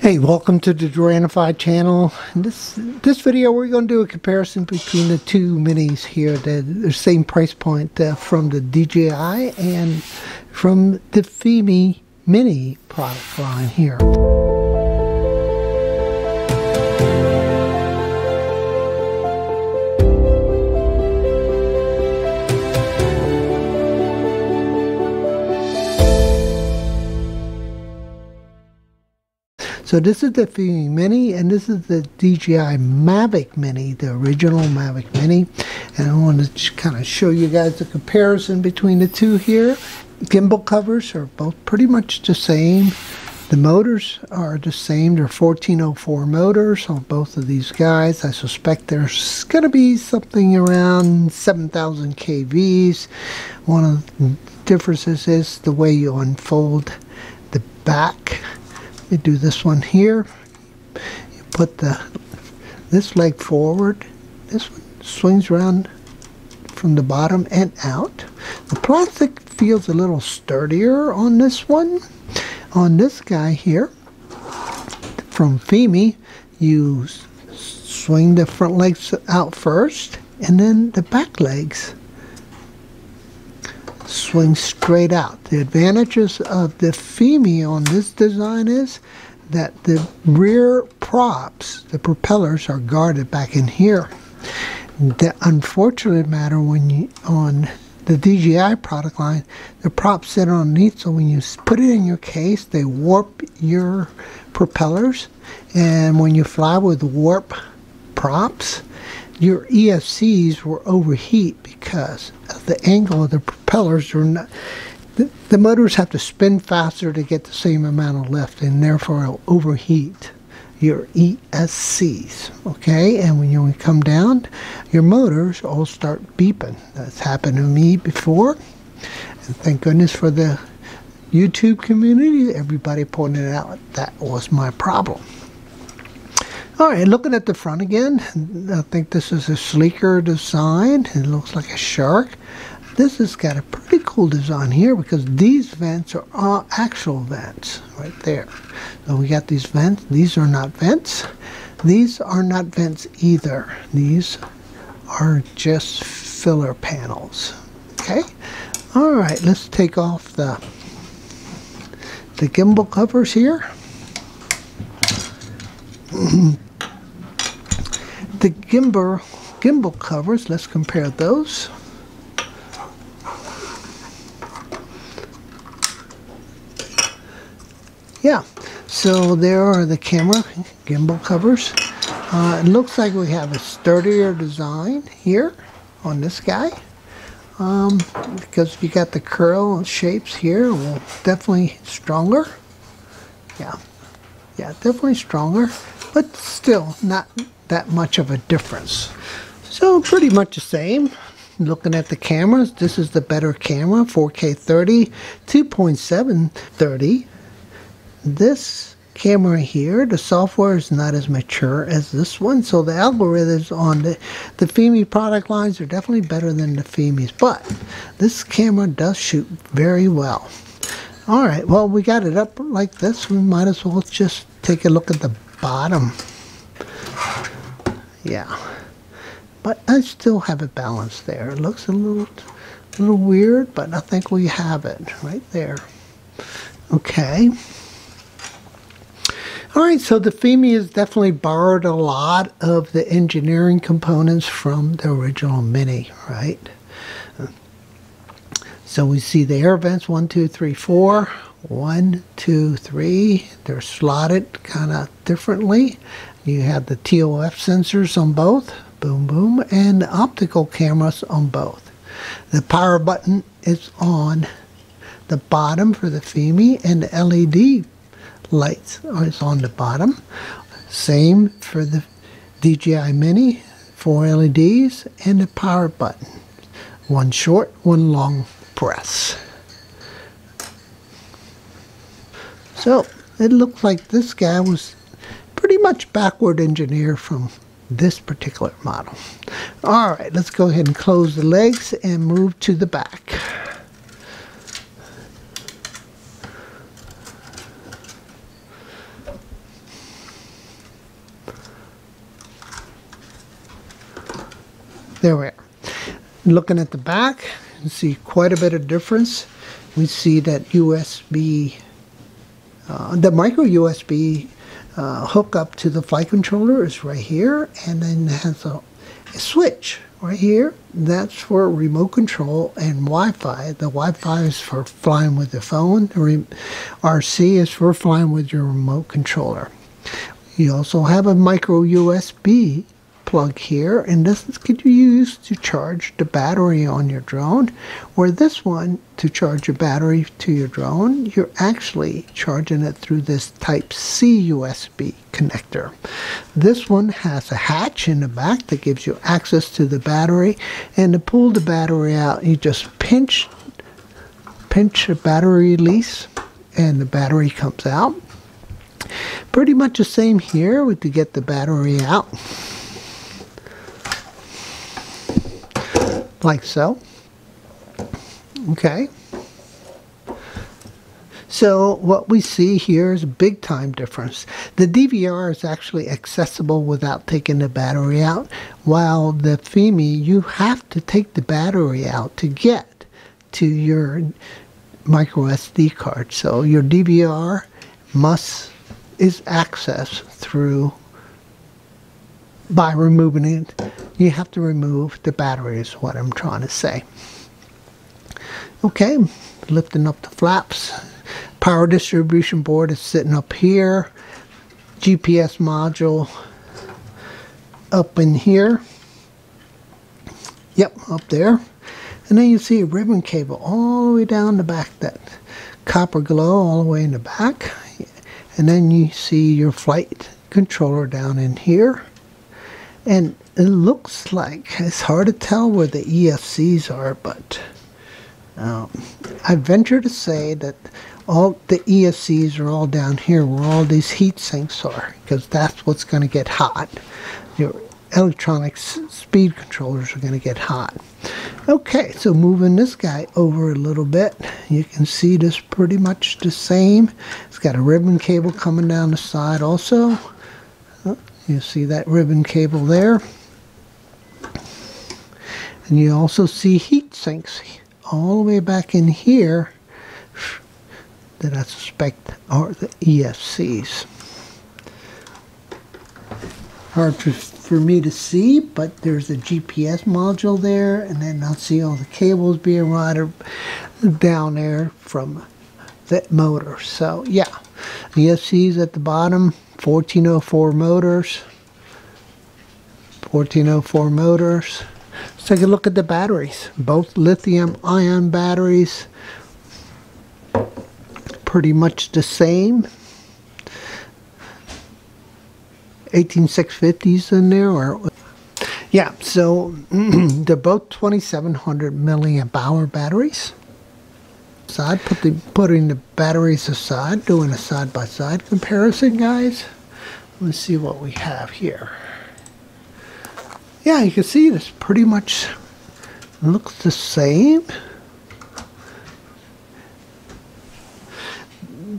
Hey, welcome to the Duranafy channel. In this video, we're going to do a comparison between the two minis here. The same price point from the DJI and from the Fimi Mini product line here. So this is the Fimi Mini, and this is the DJI Mavic Mini, the original Mavic Mini. And I want to just kind of show you guys the comparison between the two here. Gimbal covers are both pretty much the same. The motors are the same. They're 1404 motors on both of these guys. I suspect there's going to be something around 7,000 kVs. One of the differences is the way you unfold the back. You do this one here. You put this leg forward. This one swings around from the bottom and out. The plastic feels a little sturdier on this one. On this guy here, from Fimi, you swing the front legs out first, and then the back legs swing straight out. The advantages of the Fimi on this design is that the rear props, the propellers, are guarded back in here. The unfortunate matter on the DJI product line, the props sit underneath, so when you put it in your case, they warp your propellers, and when you fly with warp props, your ESCs will overheat because of the angle of the propellers. The motors have to spin faster to get the same amount of lift, and therefore it'll overheat your ESCs. Okay, and when you come down, your motors all start beeping. That's happened to me before, and thank goodness for the YouTube community. Everybody pointed out that was my problem. Alright, looking at the front again, I think this is a sleeker design. It looks like a shark. This has got a pretty cool design here because these vents are actual vents right there. So we got these vents. These are not vents. These are not vents either. These are just filler panels. Okay? Alright, let's take off the gimbal covers here. The gimbal covers, let's compare those. Yeah, so there are the camera gimbal covers. It looks like we have a sturdier design here on this guy. Because you got the curl shapes here, well, definitely stronger. Yeah, definitely stronger, but still not that much of a difference. So pretty much the same. Looking at the cameras, this is the better camera, 4K 30, 2.7 30. This camera here, the software is not as mature as this one, so the algorithms on the Fimi product lines are definitely better than the Fimis, but this camera does shoot very well. Alright, well, we got it up like this. We might as well just take a look at the bottom. Yeah, but I still have it balanced there. It looks a little weird, but I think we have it right there. Okay. Alright, so the Fimi has definitely borrowed a lot of the engineering components from the original Mini, right? So we see the air vents, 1, 2, 3, 4. 1, 2, 3. They're slotted kind of differently. You have the TOF sensors on both, boom, boom, and the optical cameras on both. The power button is on the bottom for the Fimi, and the LED lights is on the bottom. Same for the DJI Mini, 4 LEDs, and the power button. One short, one long press. So it looks like this guy was pretty much backward engineered from this particular model. Alright, let's go ahead and close the legs and move to the back. There we are. Looking at the back, you see quite a bit of difference. We see that USB, the micro USB hookup to the flight controller is right here, and then it has a switch right here. That's for remote control and Wi-Fi. The Wi-Fi is for flying with the phone. The RC is for flying with your remote controller. You also have a micro USB plug here, and this could be used to charge the battery on your drone, where this one, to charge your battery to your drone, you're actually charging it through this type C USB connector. This one has a hatch in the back that gives you access to the battery, and to pull the battery out, you just pinch a battery release and the battery comes out. Pretty much the same here to get the battery out. Like so. Okay. So what we see here is a big time difference. The DVR is actually accessible without taking the battery out, while the Fimi, you have to take the battery out to get to your micro SD card. So your DVR is accessed through by removing it. You have to remove the battery is what I'm trying to say. Okay, lifting up the flaps. Power distribution board is sitting up here. GPS module up in here. Yep, up there. And then you see a ribbon cable all the way down the back, that copper glow all the way in the back. And then you see your flight controller down in here. And it looks like, it's hard to tell where the EFCs are, but I venture to say that all the EFCs are all down here where all these heat sinks are, because that's what's going to get hot. Your electronic speed controllers are going to get hot. Okay, so moving this guy over a little bit, you can see this pretty much the same. It's got a ribbon cable coming down the side also. You see that ribbon cable there. And you also see heat sinks all the way back in here that I suspect are the EFCs. Hard for me to see, but there's a GPS module there, and then I'll see all the cables being routed down there from that motor. So yeah, EFCs at the bottom. 1404 motors. 1404 motors. Let's take a look at the batteries. Both lithium-ion batteries. Pretty much the same. 18650s in there. Yeah, so they're both 2700 milliamp hour batteries. Putting the batteries aside, doing a side-by-side comparison, guys. Let's see what we have here. Yeah, you can see this pretty much looks the same.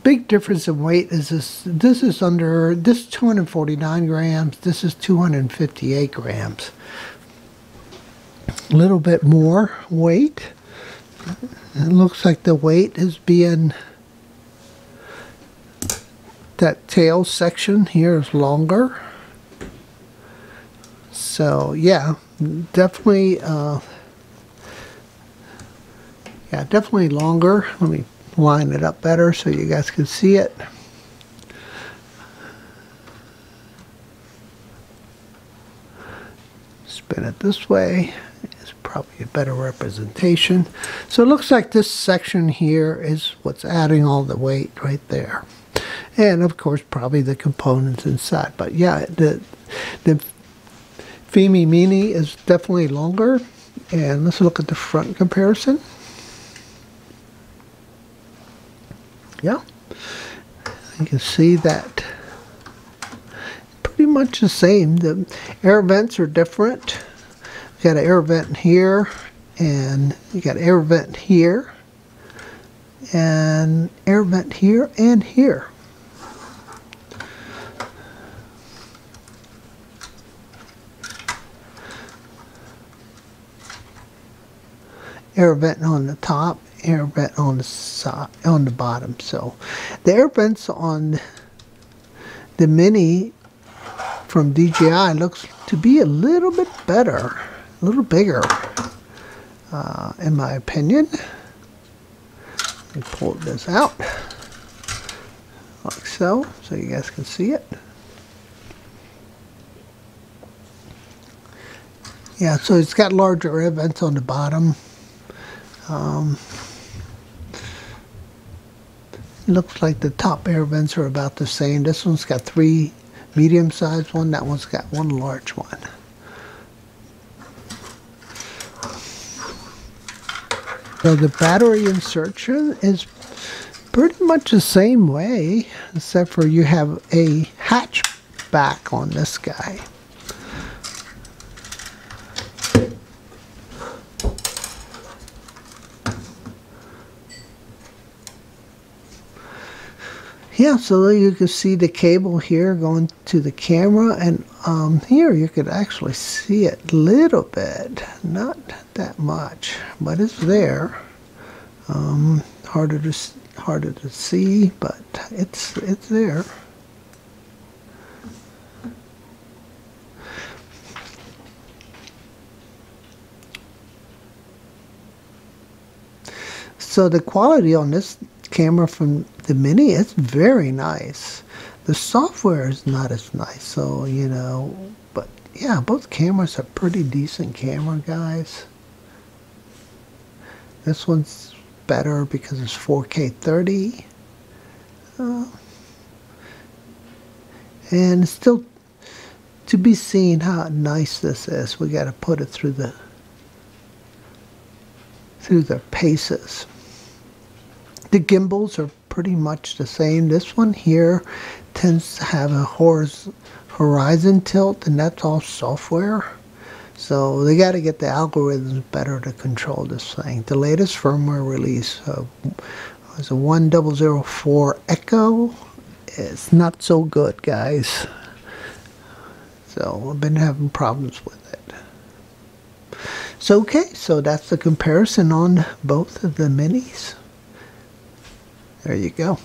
Big difference in weight is this is 249 grams, this is 258 grams. A little bit more weight. It looks like the weight is being, that tail section here is longer. So yeah, definitely definitely longer. Let me line it up better so you guys can see it. Spin it this way. It's probably a better representation. So it looks like this section here is what's adding all the weight right there. And of course probably the components inside. But yeah, the Fimi Mini is definitely longer. And let's look at the front comparison. Yeah, you can see that pretty much the same. The air vents are different. You got an air vent here, and you got an air vent here, and air vent here and here. air vent on the top, air vent on the side, on the bottom. So the air vents on the Mini from DJI looks to be a little bit better, a little bigger, in my opinion. Let me pull this out like so you guys can see it. Yeah, so it's got larger air vents on the bottom. Looks like the top air vents are about the same. This one's got 3 medium-sized ones. That one's got 1 large one. So the battery insertion is pretty much the same way, except for you have a hatchback on this guy. Yeah, so you can see the cable here going to the camera, and here you could actually see it a little bit, not that much, but it's there. Harder to see, but it's there. So the quality on this camera from the Mini is very nice. The software is not as nice, so you know, but yeah, both cameras are pretty decent camera, guys. This one's better because it's 4K 30, and it's still to be seen how nice this is. We got to put it through the paces. The gimbals are pretty much the same. This one here tends to have a horizon tilt, and that's all software. So they got to get the algorithms better to control this thing. The latest firmware release was a 1004 Echo. It's not so good, guys. So I've been having problems with it. So okay, so that's the comparison on both of the Minis. There you go.